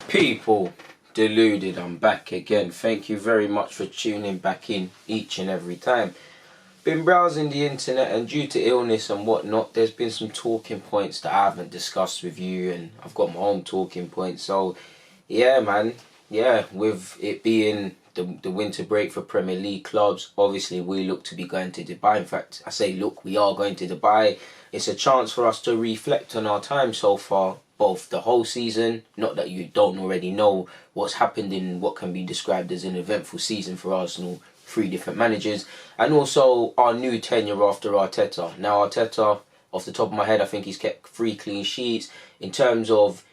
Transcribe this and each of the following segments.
People, Deluded, I'm back again. Thank you very much for tuning back in each and every time. Been browsing the internet, and due to illness and whatnot, there's been some talking points that I haven't discussed with you, and I've got my own talking points. So, yeah, man, yeah, with it being the winter break for Premier League clubs, obviously we look to be going to Dubai. In fact, I say look, we are going to Dubai. It's a chance for us to reflect on our time so far, both the whole season, not that you don't already know what's happened in what can be described as an eventful season for Arsenal, 3 different managers, and also our new tenure after Arteta. Now, Arteta, off the top of my head, I think he's kept 3 clean sheets. In terms of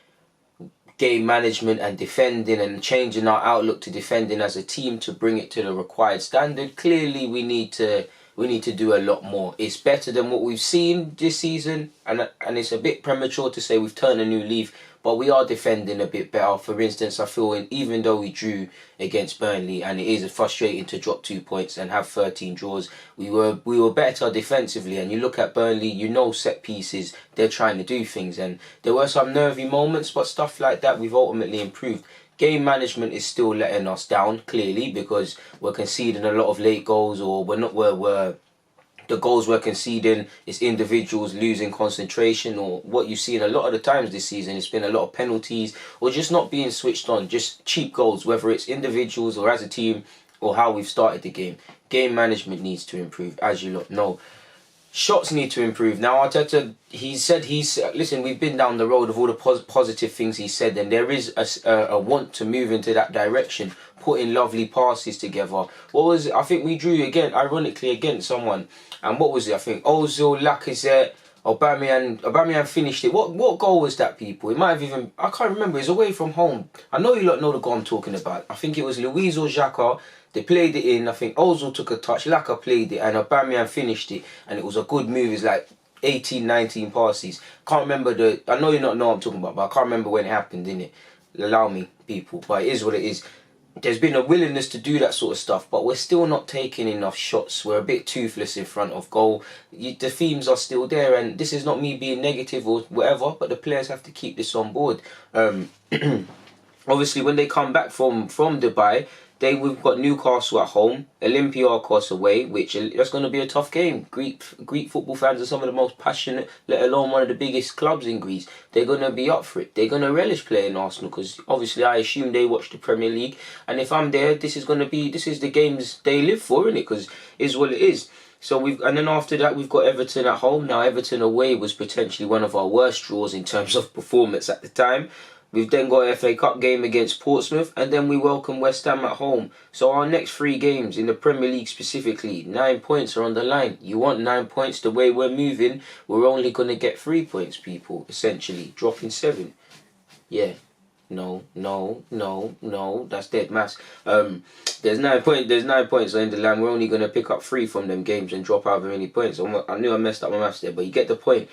game management and defending and changing our outlook to defending as a team to bring it to the required standard, clearly we need to do a lot more. It's better than what we've seen this season, and it's a bit premature to say we've turned a new leaf, but we are defending a bit better. For instance, I feel even though we drew against Burnley, and it is frustrating to drop 2 points and have 13 draws, we were better defensively. And you look at Burnley, you know, set pieces, they're trying to do things, and there were some nervy moments, but stuff like that we've ultimately improved. Game management is still letting us down, clearly, because we're conceding a lot of late goals, or the goals we're conceding is individuals losing concentration, or what you've seen a lot of the times this season, it's been a lot of penalties, or just not being switched on, just cheap goals, whether it's individuals or as a team, or how we've started the game. Game management needs to improve, as you lot know. Shots need to improve. Now, Arteta, listen, we've been down the road of all the positive things he said, and there is a want to move into that direction, putting lovely passes together. What was it? I think we drew again, ironically, against someone. And what was it? I think Ozil, Lacazette, Aubameyang finished it. What goal was that, people? It might have even, I can't remember. It's away from home. I know you lot know the goal I'm talking about. I think it was Luiz or Xhaka. They played it in. I think Ozil took a touch, Laka played it, and Aubameyang finished it. And it was a good move. It's like 18, 19 passes. Can't remember I know you not know what I'm talking about, but I can't remember when it happened, innit? Allow me, people. But it is what it is. There's been a willingness to do that sort of stuff, but we're still not taking enough shots. We're a bit toothless in front of goal. The themes are still there, and this is not me being negative or whatever, but the players have to keep this on board. Obviously, when they come back from Dubai, we've got Newcastle at home, Olympiacos away, which that's going to be a tough game. Greek football fans are some of the most passionate, let alone one of the biggest clubs in Greece. They're going to be up for it. They're going to relish playing Arsenal, because obviously I assume they watch the Premier League, and if I'm there, this is the games they live for, innit? Because it's what it is. So and then after that we've got Everton at home. Now, Everton away was potentially one of our worst draws in terms of performance at the time. We've then got an FA Cup game against Portsmouth, and then we welcome West Ham at home. So our next 3 games in the Premier League specifically, 9 points are on the line. You want 9 points? The way we're moving, we're only going to get 3 points, people, essentially. Dropping 7. Yeah. No, that's dead mass. There's 9 points on the line. We're only going to pick up 3 from them games and drop out many points. I knew I messed up my maths there, but you get the point.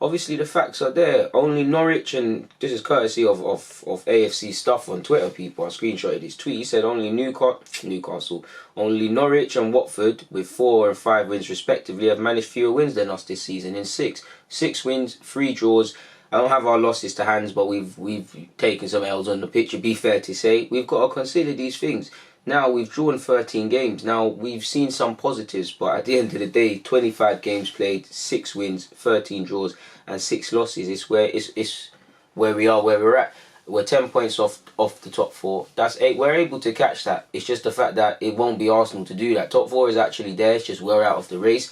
Obviously, the facts are there. Only Norwich, and this is courtesy of AFC stuff on Twitter, people. I screenshotted his tweet. He said only Newcastle, only Norwich and Watford, with 4 and 5 wins respectively, have managed fewer wins than us this season in 6. 6 wins, 3 draws. I don't have our losses to hands, but we've taken some L's on the pitch. It'd be fair to say we've got to consider these things. Now, we've drawn 13 games. Now, we've seen some positives, but at the end of the day, 25 games played, 6 wins, 13 draws, and 6 losses. It's where we are, where we're at. We're 10 points off the top 4. That's 8. We're able to catch that. It's just the fact that it won't be Arsenal to do that. Top 4 is actually there. It's just we're out of the race.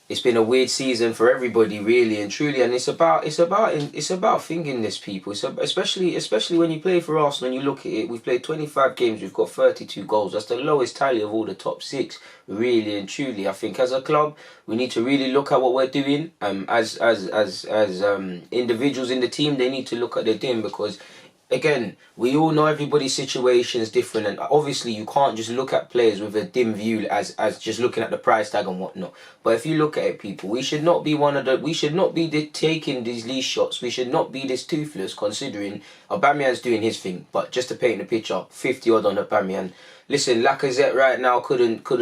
It's been a weird season for everybody, really and truly, and it's about thinking this, people. So especially when you play for Arsenal and you look at it, we've played 25 games, we've got 32 goals. That's the lowest tally of all the top 6, really and truly. I think as a club, we need to really look at what we're doing. As individuals in the team, they need to look at their doing, because again, we all know everybody's situation is different, and obviously you can't just look at players with a dim view as just looking at the price tag and whatnot. But if you look at it, people, we should not be taking these least shots. We should not be this toothless, considering Aubameyang's doing his thing. But just to paint the picture, 50 odd on Aubameyang. Listen, Lacazette right now couldn't. I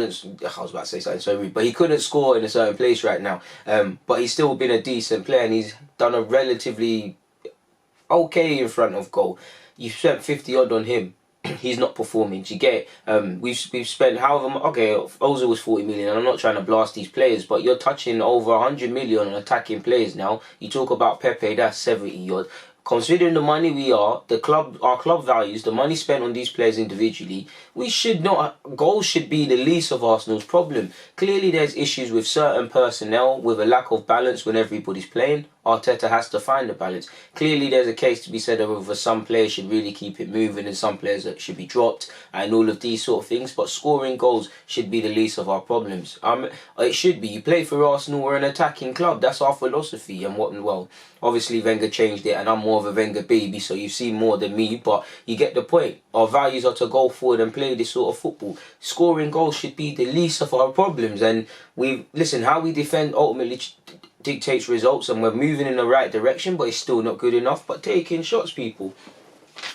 was about to say something so rude, but he couldn't score in a certain place right now. But he's still been a decent player, and he's done a relatively okay in front of goal. You've spent 50 odd on him. He's not performing. Do you get it? We've spent however much. Okay, Ozil was 40 million, and I'm not trying to blast these players, but you're touching over 100 million on attacking players now. You talk about Pepe, that's 70 odd. Considering the money we are, our club values, the money spent on these players individually, we should not. Goals should be the least of Arsenal's problem. Clearly, there's issues with certain personnel, with a lack of balance when everybody's playing. Arteta has to find the balance. Clearly, there's a case to be said over some players should really keep it moving and some players that should be dropped and all of these sort of things. But scoring goals should be the least of our problems. It should be. You play for Arsenal, we're an attacking club. That's our philosophy. And well, obviously Wenger changed it, and I'm more of a Wenger baby, so you've seen more than me. But you get the point. Our values are to go forward and play this sort of football. Scoring goals should be the least of our problems. And how we defend ultimately dictates results, and we're moving in the right direction, but it's still not good enough. But taking shots, people.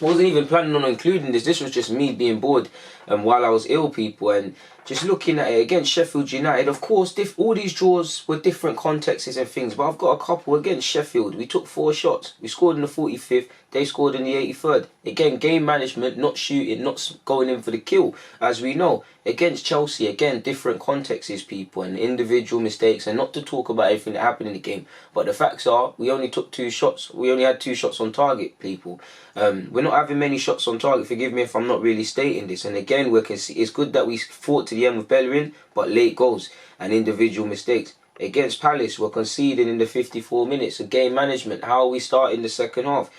I wasn't even planning on including this. This was just me being bored while I was ill, people, and just looking at it against Sheffield United. Of course, all these draws were different contexts and things, but I've got a couple against Sheffield. We took 4 shots. We scored in the 45th. They scored in the 83rd. Again, game management, not shooting, not going in for the kill, as we know. Against Chelsea, again, different contexts, people, and individual mistakes, and not to talk about everything that happened in the game. But the facts are, we only took 2 shots. We only had 2 shots on target, people. We're not having many shots on target. Forgive me if I'm not really stating this. And again, it's good that we fought to the end with Bellerin, but late goals and individual mistakes. Against Palace, we're conceding in the 54 minutes. So game management, how are we starting the second half?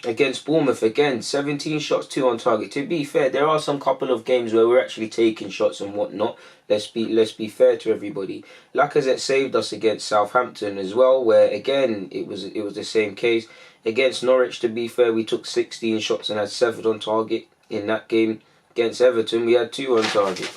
Against Bournemouth, again, 17 shots, 2 on target. To be fair, there are some couple of games where we're actually taking shots and whatnot. Let's be fair to everybody. Lacazette saved us against Southampton as well, where again it was the same case. Against Norwich, to be fair, we took 16 shots and had 7 on target in that game. Against Everton, we had 2 on target.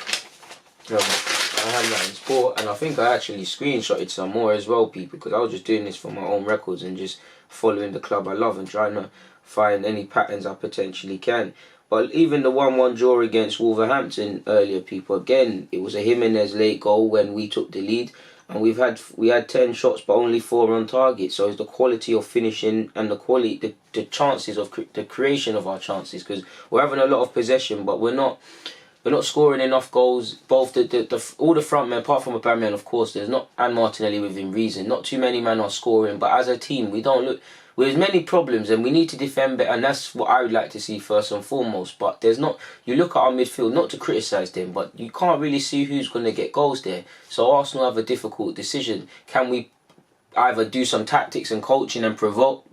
I had that in sport, and I think I actually screenshotted some more as well, people, because I was just doing this for my own records and just following the club I love and trying to find any patterns I potentially can. But even the 1-1 draw against Wolverhampton earlier, people, again, it was a Jimenez late goal when we took the lead, and we had 10 shots but only 4 on target. So it's the quality of finishing and the chances of the creation of our chances, because we're having a lot of possession, but we're not scoring enough goals. Both all the front men, apart from Aubameyang, of course, there's not, and Martinelli within reason. Not too many men are scoring, but as a team, we don't look. There's many problems, and we need to defend better, and that's what I would like to see first and foremost. But there's not. You look at our midfield, not to criticise them, but you can't really see who's going to get goals there. So Arsenal have a difficult decision. Can we either do some tactics and coaching and provoke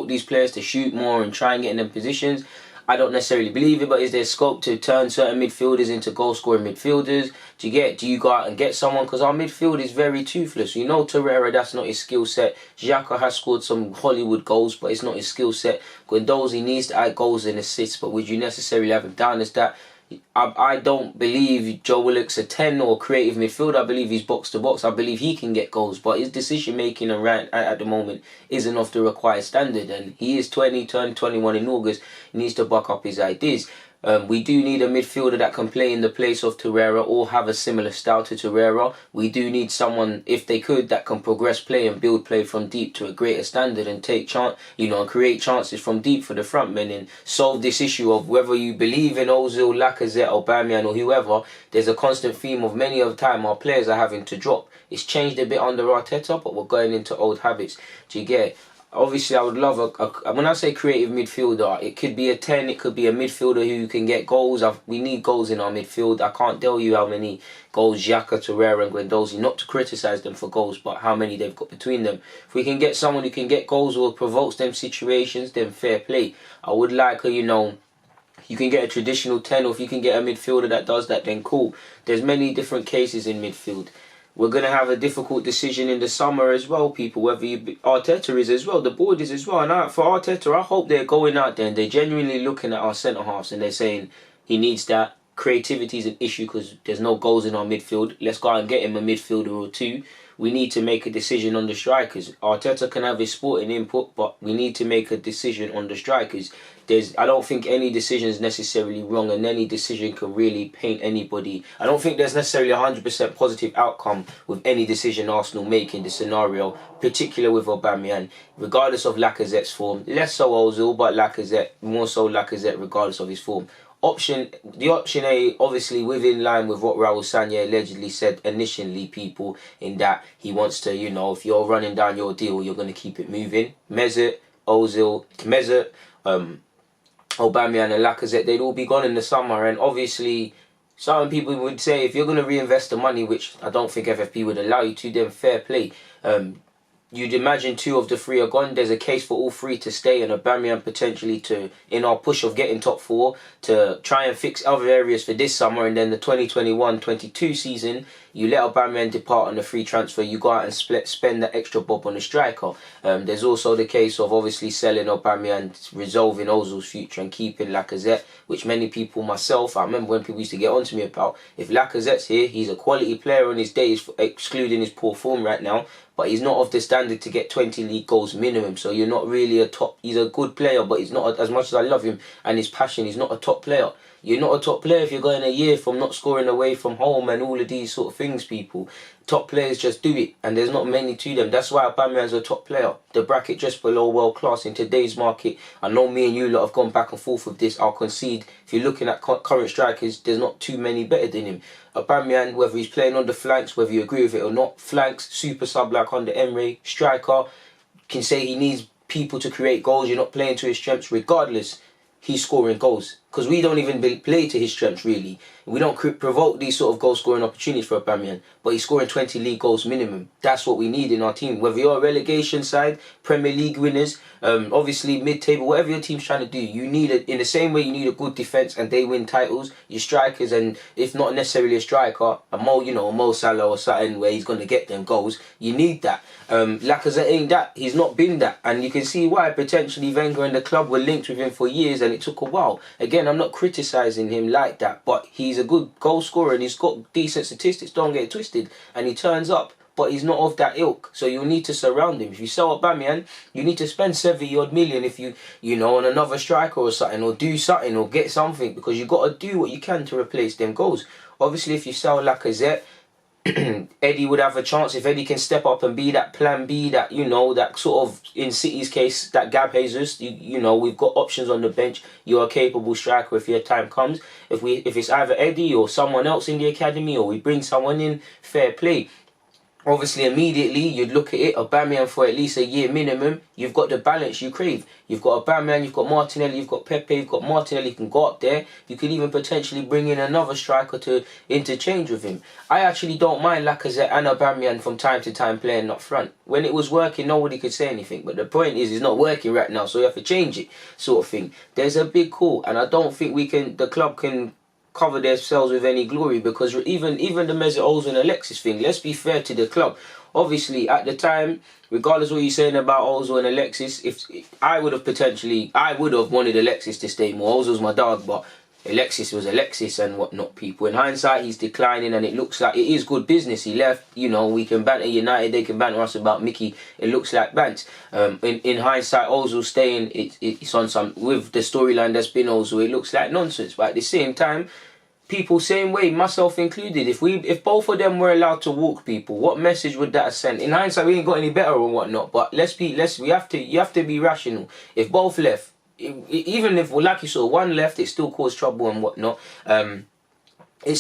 these players to shoot more and try and get in them positions? I don't necessarily believe it, but is there scope to turn certain midfielders into goal-scoring midfielders? Do you go out and get someone? Because our midfield is very toothless. You know, Torreira, that's not his skill set. Xhaka has scored some Hollywood goals, but it's not his skill set. Guendouzi needs to add goals and assists, but would you necessarily have him down as that? I don't believe Joe Willock's a 10 or creative midfield. I believe he's box to box. I believe he can get goals, but his decision making at the moment isn't of the required standard. And he is 20, turned 21 in August. He needs to buck up his ideas. We do need a midfielder that can play in the place of Torreira or have a similar style to Torreira. We do need someone, if they could, that can progress play and build play from deep to a greater standard and and create chances from deep for the front men and solve this issue of whether you believe in Ozil, Lacazette, Aubameyang or whoever. There's a constant theme of many of the time our players are having to drop. It's changed a bit under Arteta, but we're going into old habits. Do you get it? Obviously, I would love when I say creative midfielder, it could be a 10, it could be a midfielder who can get goals. We need goals in our midfield. I can't tell you how many goals Xhaka, Torreira and Guendouzi, not to criticise them for goals, but how many they've got between them. If we can get someone who can get goals or provokes them situations, then fair play. I would like you can get a traditional 10, or if you can get a midfielder that does that, then cool. There's many different cases in midfield. We're going to have a difficult decision in the summer as well, people, whether Arteta is as well, the board is as well. And for Arteta, I hope they're going out there and they're genuinely looking at our centre-halves and they're saying he needs that. Creativity is an issue because there's no goals in our midfield. Let's go out and get him a midfielder or 2. we need to make a decision on the strikers. Arteta can have his sporting input, but we need to make a decision on the strikers. I don't think any decision is necessarily wrong, and any decision can really paint anybody. I don't think there's necessarily a 100% positive outcome with any decision Arsenal make in this scenario, particularly with Aubameyang, regardless of Lacazette's form. Less so Ozil, but Lacazette, more so Lacazette, regardless of his form. The option A, obviously within line with what Raul Sanllehi allegedly said initially, people, in that he wants to, you know, if you're running down your deal, you're going to keep it moving. Mesut, Aubameyang and Lacazette, they'd all be gone in the summer. And obviously, some people would say if you're going to reinvest the money, which I don't think FFP would allow you to, then fair play. You'd imagine 2 of the 3 are gone. There's a case for all 3 to stay, and Aubameyang potentially to, in our push of getting top 4, to try and fix other areas for this summer, and then the 2021-22 season, you let Aubameyang depart on a free transfer, you go out and spend that extra bob on the striker. There's also the case of obviously selling Aubameyang, resolving Ozil's future and keeping Lacazette, which many people, myself, I remember when people used to get on to me about, if Lacazette's here, he's a quality player on his days, excluding his poor form right now, but he's not of the standard to get 20 league goals minimum. So you're not really a top. He's a good player, but he's not, as much as I love him and his passion, he's not a top player. You're not a top player if you're going a year from not scoring away from home and all of these sort of things, people. Top players just do it, and there's not many to them. That's why Aubameyang's a top player. The bracket just below world class in today's market. I know me and you lot have gone back and forth with this. I'll concede. If you're looking at current strikers, there's not too many better than him. Aubameyang, whether he's playing on the flanks, whether you agree with it or not, flanks, super sub like under Emre, striker, can say he needs people to create goals. You're not playing to his strengths. Regardless, he's scoring goals. Because we don't even play to his strengths, really. We don't provoke these sort of goal-scoring opportunities for Aubameyang. But he's scoring 20 league goals minimum. That's what we need in our team. Whether you're a relegation side, Premier League winners, obviously mid-table, whatever your team's trying to do, you need it. In the same way you need a good defence and they win titles, your strikers, and if not necessarily a striker, a Mo Salah or something where he's going to get them goals, you need that. Lacazette ain't that. He's not been that. And you can see why potentially Wenger and the club were linked with him for years, and it took a while. Again, I'm not criticising him like that, but he's a good goal scorer and he's got decent statistics, don't get it twisted, and he turns up, but he's not of that ilk, so you need to surround him. If you sell Aubameyang, you need to spend 70 odd million if you know, on another striker or something, or do something, or get something, because you got to do what you can to replace them goals. Obviously, if you sell Lacazette, Eddie would have a chance. If Eddie can step up and be that plan B, that, you know, that sort of, in City's case, that Gab Jesus, you know, we've got options on the bench. You're a capable striker if your time comes. If it's either Eddie or someone else in the academy, or we bring someone in, fair play. Obviously, immediately, you'd look at it, Aubameyang for at least a year minimum. You've got the balance you crave. You've got Aubameyang, you've got Martinelli, you've got Pepe, you've got Martinelli, can go up there. You could even potentially bring in another striker to interchange with him. I actually don't mind Lacazette and Aubameyang from time to time playing up front. When it was working, nobody could say anything. But the point is, it's not working right now, so you have to change it, sort of thing. There's a big call, and I don't think the club can cover themselves with any glory, because even the Mesut Ozil and Alexis thing, let's be fair to the club. Obviously, at the time, regardless of what you're saying about Ozil and Alexis, if I would have wanted Alexis to stay more. Ozil's my dog, but Alexis was Alexis and whatnot, people. In hindsight, he's declining, and it looks like it is good business. He left, you know, we can banter United, they can banter us about Mickey. It looks like bants. In hindsight, Ozil staying, it's on some, with the storyline that's been Ozil, it looks like nonsense. But at the same time, people same way, myself included, if both of them were allowed to walk, people, what message would that have sent? In hindsight, we ain't got any better or whatnot, but you have to be rational. If both left, even if, well, like you saw, one left, it still caused trouble and whatnot. They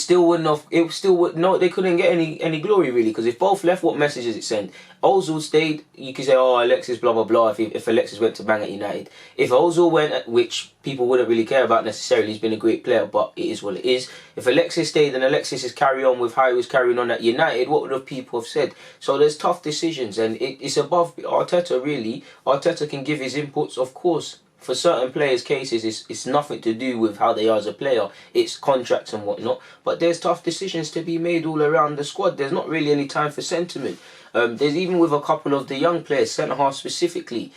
couldn't get any glory, really, because if both left, what message does it send? Ozil stayed, you could say, oh, Alexis, blah, blah, blah, if Alexis went to bang at United. If Ozil went, which people wouldn't really care about necessarily, he's been a great player, but it is what it is. If Alexis stayed and Alexis is carry on with how he was carrying on at United, what would have people have said? So there's tough decisions, and it's above Arteta, really. Arteta can give his inputs, of course. For certain players' cases, it's nothing to do with how they are as a player. It's contracts and whatnot. But there's tough decisions to be made all around the squad. There's not really any time for sentiment. There's even with a couple of the young players, centre-half specifically,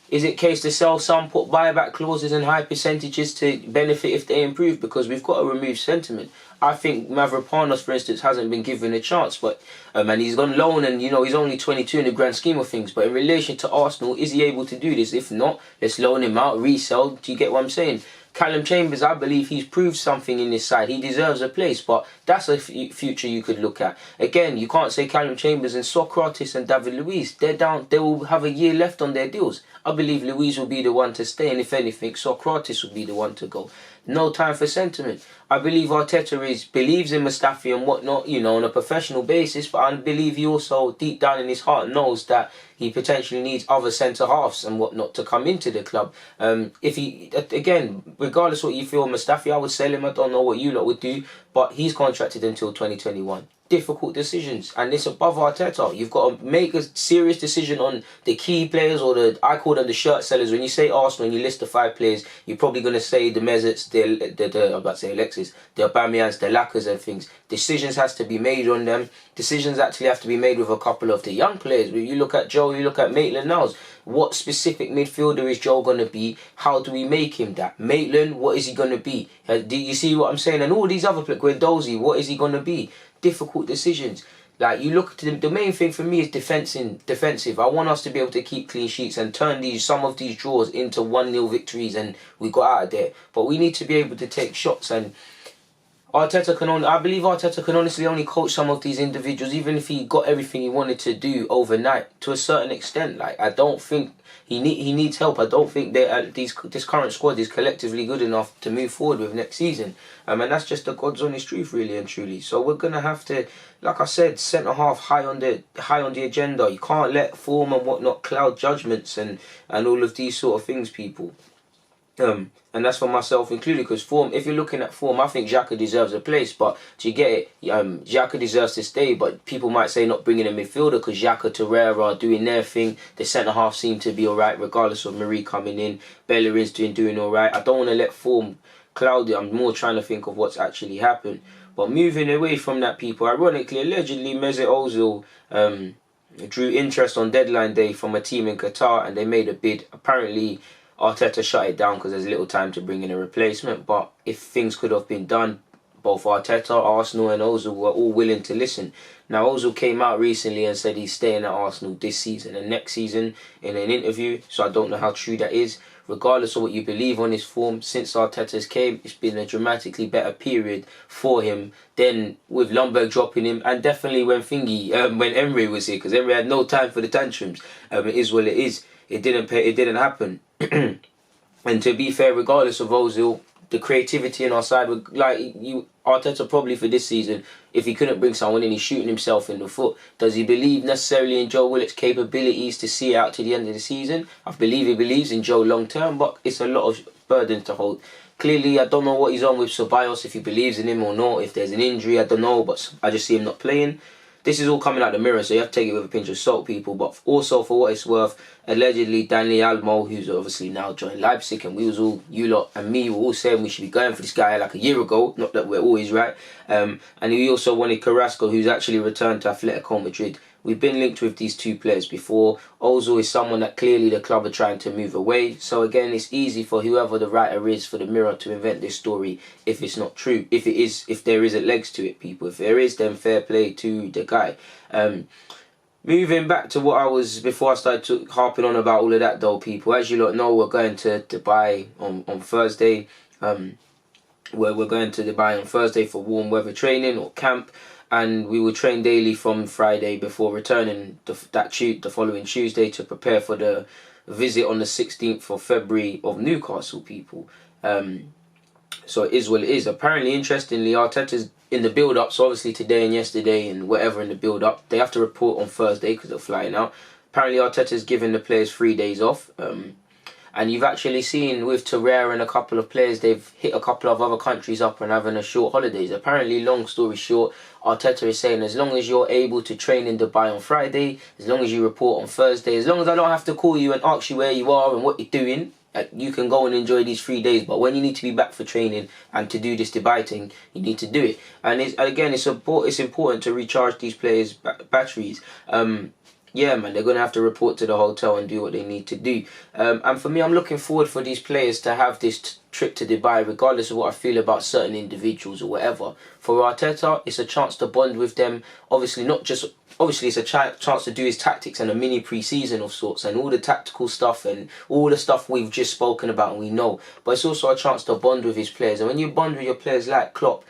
Is it case to sell some, put buyback clauses and high percentages to benefit if they improve? Because we've got to remove sentiment. I think Mavropanos, for instance, hasn't been given a chance, but and he's gone loan, and he's only 22 in the grand scheme of things. But in relation to Arsenal, is he able to do this? If not, let's loan him out, resell. Do you get what I'm saying? Callum Chambers, I believe he's proved something in this side. He deserves a place, but that's a future you could look at. Again, you can't say Callum Chambers and Socrates and David Luiz. They're down. They will have a year left on their deals. I believe Luiz will be the one to stay, and if anything, Socrates will be the one to go. No time for sentiment. I believe Arteta believes in Mustafi and whatnot, on a professional basis, but I believe he also, deep down in his heart, knows that he potentially needs other centre-halves and whatnot to come into the club. Again, regardless what you feel, Mustafi, I would sell him. I don't know what you lot would do, but he's contracted until 2021. Difficult decisions, and it's above Arteta. You've got to make a serious decision on the key players, or I call them the shirt sellers. When you say Arsenal and you list the 5 players, you're probably going to say the Mesets, I'm about to say Alexis, the Aubameyangs, the Lakas and things. Decisions has to be made on them. Decisions actually have to be made with a couple of the young players. You look at Joe, you look at Maitland-Niles. What specific midfielder is Joe going to be? How do we make him that? Maitland, what is he going to be? Do you see what I'm saying? And all these other players, Guendouzi, what is he going to be? Difficult decisions. Like, you look at the main thing for me is defensive. I want us to be able to keep clean sheets and turn some of these draws into 1-0 victories, and we got out of there. But we need to be able to take shots, and I believe Arteta can honestly only coach some of these individuals, even if he got everything he wanted to do overnight, to a certain extent. Like, I don't think he needs help. I don't think this current squad is collectively good enough to move forward with next season. And that's just the God's honest truth, really and truly. So we're gonna have to, like I said, centre half high on the agenda. You can't let form and whatnot cloud judgments and all of these sort of things, people. And that's for myself included, because form, if you're looking at form, I think Xhaka deserves a place, but do you get it? Xhaka deserves to stay, but people might say not bringing a midfielder because Xhaka, Torreira are doing their thing. The centre-half seem to be alright, regardless of Marie coming in. Bellerin's doing alright. I don't want to let form cloud it. I'm more trying to think of what's actually happened. But moving away from that, people, ironically, allegedly, Mesut Ozil drew interest on deadline day from a team in Qatar, and they made a bid. Apparently, Arteta shut it down because there's little time to bring in a replacement. But if things could have been done, both Arteta, Arsenal and Ozil were all willing to listen. Now, Ozil came out recently and said he's staying at Arsenal this season and next season in an interview. So I don't know how true that is. Regardless of what you believe on his form, since Arteta's came, it's been a dramatically better period for him than with Lundberg dropping him, and definitely when Emery was here, because Emery had no time for the tantrums. It is what it is. It didn't happen. And to be fair, regardless of Ozil, the creativity in our side, Arteta probably for this season, if he couldn't bring someone in, he's shooting himself in the foot. Does he believe necessarily in Joe Willock's capabilities to see it out to the end of the season? I believe he believes in Joe long term, but it's a lot of burden to hold. Clearly, I don't know what he's on with Ceballos, if he believes in him or not. If there's an injury, I don't know, but I just see him not playing. This is all coming out the mirror, so you have to take it with a pinch of salt, people. But also, for what it's worth, allegedly, Daniel Almo, who's obviously now joined Leipzig, and we was all, you lot and me, were all saying we should be going for this guy like a year ago. Not that we're always right. And we also wanted Carrasco, who's actually returned to Atletico Madrid. We've been linked with these two players before. Ozil is someone that clearly the club are trying to move away. So again, it's easy for whoever the writer is for the Mirror to invent this story if it's not true. If there isn't legs to it, people. If there is, then fair play to the guy. Moving back to what I was before I started harping on about all of that, though, people. As you lot know, we're going to Dubai on Thursday. We're going to Dubai on Thursday for warm weather training or camp. And we will train daily from Friday before returning the following Tuesday to prepare for the visit on the 16th of February of Newcastle, people. So it is what it is. Apparently, interestingly, Arteta's in the build-up, so obviously today and yesterday and whatever in the build-up, they have to report on Thursday because they're flying out. Apparently, Arteta's given the players 3 days off. And you've actually seen with Torreira and a couple of players, they've hit a couple of other countries up and having a short holidays. Apparently, long story short, Arteta is saying as long as you're able to train in Dubai on Friday, as long as you report on Thursday, as long as I don't have to call you and ask you where you are and what you're doing, you can go and enjoy these 3 days. But when you need to be back for training and to do this Dubai thing, you need to do it. And it's important to recharge these players' batteries. yeah, man, they're going to have to report to the hotel and do what they need to do. And for me, I'm looking forward for these players to have this trip to Dubai, regardless of what I feel about certain individuals or whatever. For Arteta, it's a chance to bond with them. Obviously, it's a chance to do his tactics and a mini pre-season of sorts and all the tactical stuff and all the stuff we've just spoken about and we know. But it's also a chance to bond with his players. And when you bond with your players like Klopp,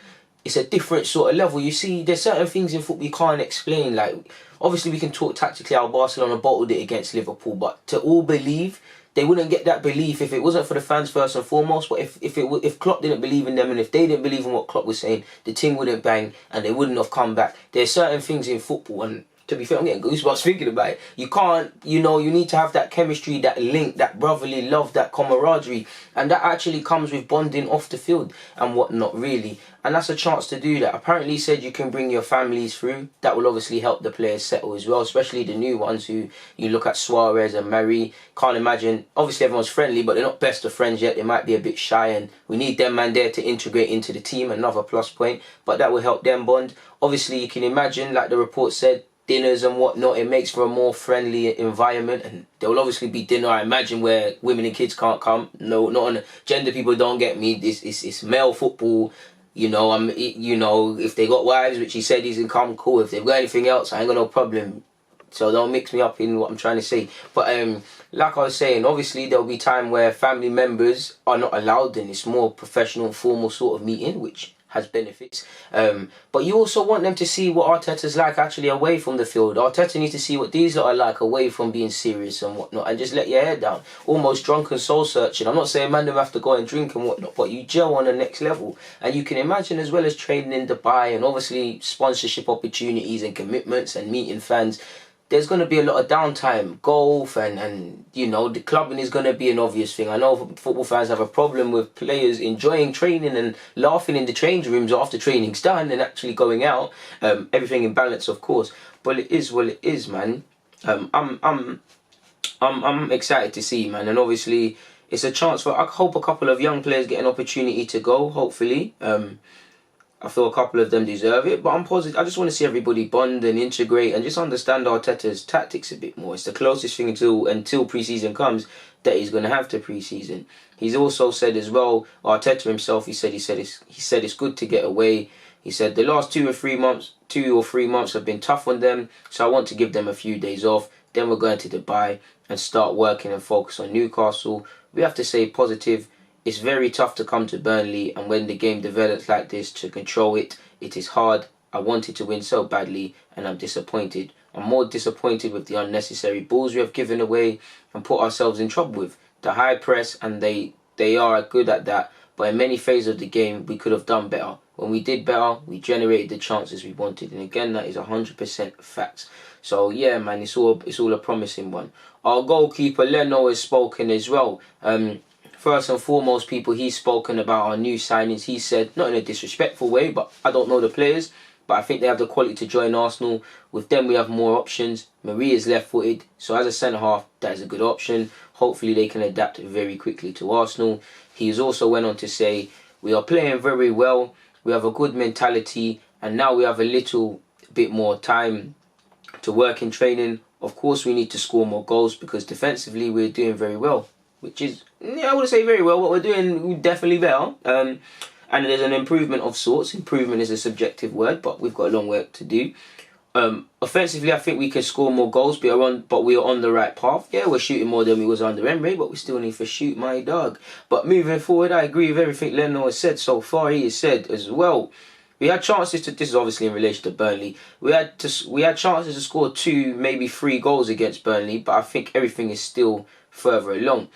it's a different sort of level. You see, there's certain things in football you can't explain. Like, obviously we can talk tactically how Barcelona bottled it against Liverpool, but to all believe, they wouldn't get that belief if it wasn't for the fans first and foremost. But if Klopp didn't believe in them and if they didn't believe in what Klopp was saying, the team wouldn't bang and they wouldn't have come back. There's certain things in football, and to be fair, I'm getting goosebumps thinking about it. You can't, you need to have that chemistry, that link, that brotherly love, that camaraderie. And that actually comes with bonding off the field and whatnot, really. And that's a chance to do that. Apparently he said you can bring your families through. That will obviously help the players settle as well, especially the new ones who you look at Suarez and Mari. Can't imagine, obviously everyone's friendly, but they're not best of friends yet. They might be a bit shy and we need them man there to integrate into the team, another plus point. But that will help them bond. Obviously you can imagine, like the report said, dinners and whatnot, it makes for a more friendly environment, and there will obviously be dinner, I imagine, where women and kids can't come. No, not on gender, people don't get me. It's male football. If they got wives, which he said he's gonna come, cool. If they've got anything else, I ain't got no problem. So don't mix me up in what I'm trying to say. But like I was saying, obviously there'll be time where family members are not allowed, and it's more professional, formal sort of meeting, which has benefits. But you also want them to see what Arteta's like actually away from the field. Arteta needs to see what these lot are like away from being serious and whatnot, and just let your head down. Almost drunken soul searching. I'm not saying man them have to go and drink and whatnot, but you gel on the next level. And you can imagine, as well as training in Dubai and obviously sponsorship opportunities and commitments and meeting fans, there's going to be a lot of downtime, golf and the clubbing is going to be an obvious thing. I know football fans have a problem with players enjoying training and laughing in the change rooms after training's done and actually going out. Everything in balance, of course. But it is what it is, man. I'm excited to see, man. And obviously, it's a chance for, I hope a couple of young players get an opportunity to go, hopefully. I feel a couple of them deserve it, but I'm positive. I just want to see everybody bond and integrate and just understand Arteta's tactics a bit more. It's the closest thing until pre-season comes that he's going to have to pre-season. He's also said as well, Arteta himself, he said it's good to get away. He said the last 2 or 3 months have been tough on them, so I want to give them a few days off. Then we're going to Dubai and start working and focus on Newcastle. We have to stay positive. It's very tough to come to Burnley, and when the game develops like this, to control it, it is hard. I wanted to win so badly, and I'm disappointed. I'm more disappointed with the unnecessary balls we have given away and put ourselves in trouble with. The high press, and they are good at that, but in many phases of the game, we could have done better. When we did better, we generated the chances we wanted, and again, that is 100% facts. So yeah, man, it's all a promising one. Our goalkeeper Leno has spoken as well. First and foremost, people, he's spoken about our new signings. He said, not in a disrespectful way, but I don't know the players, but I think they have the quality to join Arsenal. With them, we have more options. Marie is left-footed, so as a centre-half, that is a good option. Hopefully, they can adapt very quickly to Arsenal. He has also went on to say, we are playing very well. We have a good mentality, and now we have a little bit more time to work in training. Of course, we need to score more goals because defensively, we're doing very well. Which is, I wouldn't say very well. What we're doing, definitely better. And there's an improvement of sorts. Improvement is a subjective word, but we've got a long work to do. Offensively, I think we can score more goals, but we are on the right path. Yeah, we're shooting more than we was under Emery, but we still need to shoot, my dog. But moving forward, I agree with everything Leno has said so far. He has said as well, we had chances to, this is obviously in relation to Burnley, we had chances to score 2, maybe 3 goals against Burnley, but I think everything is still further along.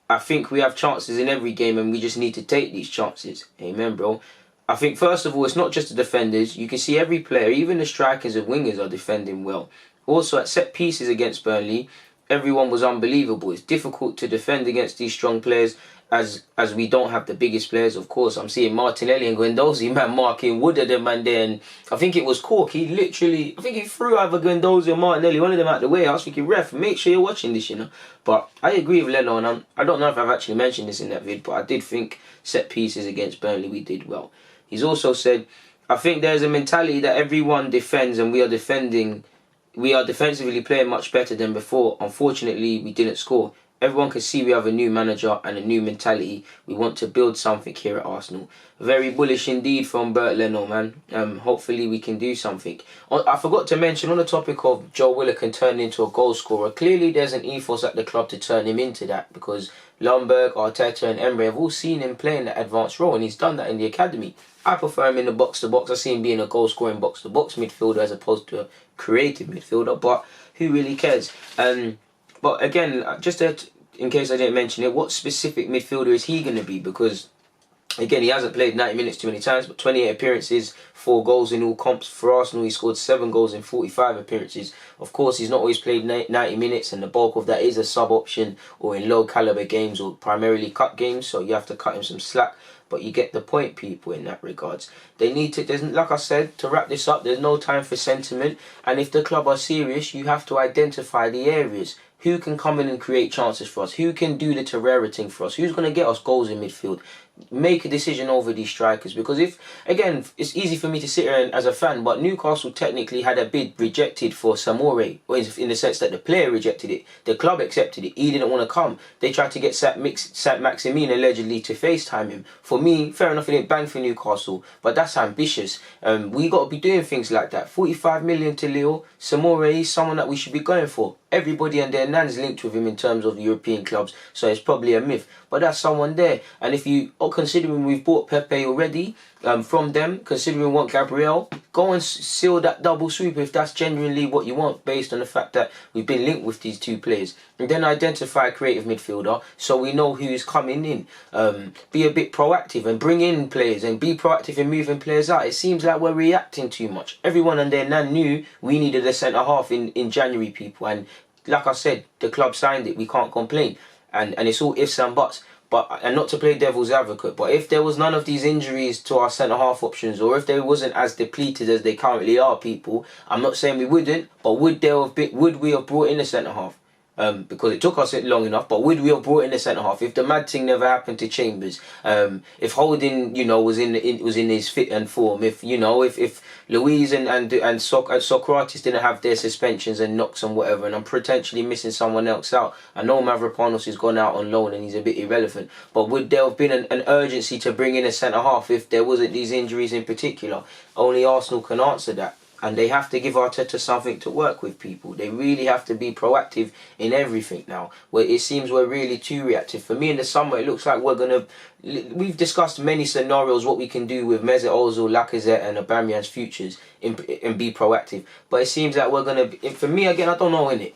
I think we have chances in every game and we just need to take these chances. Amen, bro. I think, first of all, it's not just the defenders. You can see every player, even the strikers and wingers, are defending well. Also, at set pieces against Burnley, everyone was unbelievable. It's difficult to defend against these strong players as we don't have the biggest players. Of course, I'm seeing Martinelli and Guendouzi, man, marking Woodard and man there. And I think it was Cork. He threw either Guendouzi or Martinelli, one of them out the way. I was thinking, ref, make sure you're watching this, But I agree with Leno, and I don't know if I've actually mentioned this in that vid, but I did think set pieces against Burnley, we did well. He's also said, I think there's a mentality that everyone defends and we are defending we are defensively playing much better than before. Unfortunately, we didn't score. Everyone can see we have a new manager and a new mentality. We want to build something here at Arsenal. Very bullish indeed from Bert Leno, man. Hopefully we can do something. I forgot to mention on the topic of Joe Willock turning into a goal scorer. Clearly there's an ethos at the club to turn him into that, because Lundberg, Arteta and Emre have all seen him playing that advanced role, and he's done that in the academy. I prefer him in the box-to-box. I see him being a goal-scoring box-to-box midfielder as opposed to a creative midfielder, but who really cares? But again, just in case I didn't mention it, what specific midfielder is he going to be? Because, again, he hasn't played 90 minutes too many times, but 28 appearances, 4 goals in all comps. For Arsenal, he scored 7 goals in 45 appearances. Of course, he's not always played 90 minutes, and the bulk of that is a sub option or in low-caliber games or primarily cut games, so you have to cut him some slack. But you get the point, people, in that regards. They need to, like I said, to wrap this up, there's no time for sentiment. And if the club are serious, you have to identify the areas. Who can come in and create chances for us? Who can do the Torreira thing for us? Who's going to get us goals in midfield? Make a decision over these strikers, because if, again, it's easy for me to sit here as a fan, but Newcastle technically had a bid rejected for Samore, in the sense that the player rejected it, the club accepted it, he didn't want to come. They tried to get Saint-Maximin allegedly to FaceTime him. For me, fair enough, it didn't bang for Newcastle, but that's ambitious. We got to be doing things like that. 45 million to Lille, Samore is someone that we should be going for. Everybody and their nan's linked with him in terms of European clubs, so it's probably a myth. But that's someone there. And if you, considering we've bought Pepe already from them, considering we want Gabriel, go and seal that double sweep if that's genuinely what you want, based on the fact that we've been linked with these two players. And then identify a creative midfielder so we know who's coming in. Be a bit proactive and bring in players and be proactive in moving players out. It seems like we're reacting too much. Everyone and their nan knew we needed a centre-half in January, people. And like I said, the club signed it. We can't complain. And it's all ifs and buts. And not to play devil's advocate, but if there was none of these injuries to our centre-half options, or if they wasn't as depleted as they currently are, people, I'm not saying we wouldn't, but would we have brought in a centre-half? Because it took us long enough, but would we have brought in a centre half if the mad thing never happened to Chambers? If Holding, was in his fit and form, if Louise and Socrates didn't have their suspensions and knocks and whatever, and I'm potentially missing someone else out. I know Mavropanos has gone out on loan and he's a bit irrelevant, but would there have been an urgency to bring in a centre half if there wasn't these injuries in particular? Only Arsenal can answer that. And they have to give Arteta something to work with, people. They really have to be proactive in everything now. Where it seems we're really too reactive. For me, in the summer, it looks like we've discussed many scenarios what we can do with Mesut Ozil, Lacazette and Aubameyang's futures and be proactive. But it seems that for me, again, I don't know, innit?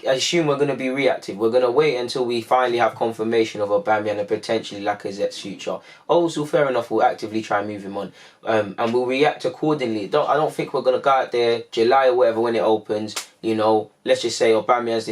I assume we're going to be reactive. We're going to wait until we finally have confirmation of Aubameyang and potentially Lacazette's future. Also, fair enough, we'll actively try and move him on. And we'll react accordingly. I don't think we're going to go out there July or whatever when it opens. Let's just say Aubameyang's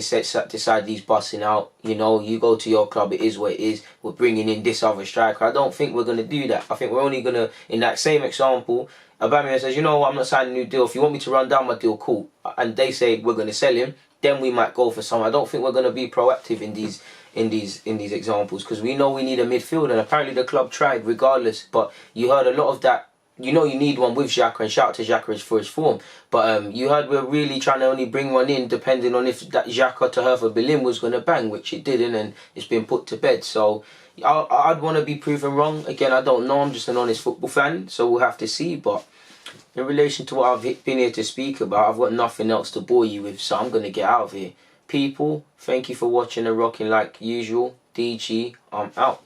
decide he's busting out. You go to your club, it is what it is. We're bringing in this other striker. I don't think we're going to do that. I think we're only going to, in that same example, Aubameyang says, you know what, I'm not signing a new deal. If you want me to run down my deal, cool. And they say we're going to sell him. Then we might go for someone. I don't think we're going to be proactive in these examples, because we know we need a midfield, and apparently the club tried regardless. But you heard a lot of that. You need one with Xhaka, and shout out to Xhaka for his form. But you heard we're really trying to only bring one in depending on if that Xhaka to Hertha Berlin was going to bang, which it didn't, and it's been put to bed. So I'd want to be proven wrong. Again, I don't know. I'm just an honest football fan, so we'll have to see. But in relation to what I've been here to speak about, I've got nothing else to bore you with, so I'm going to get out of here. People, thank you for watching and rocking like usual. DG, I'm out.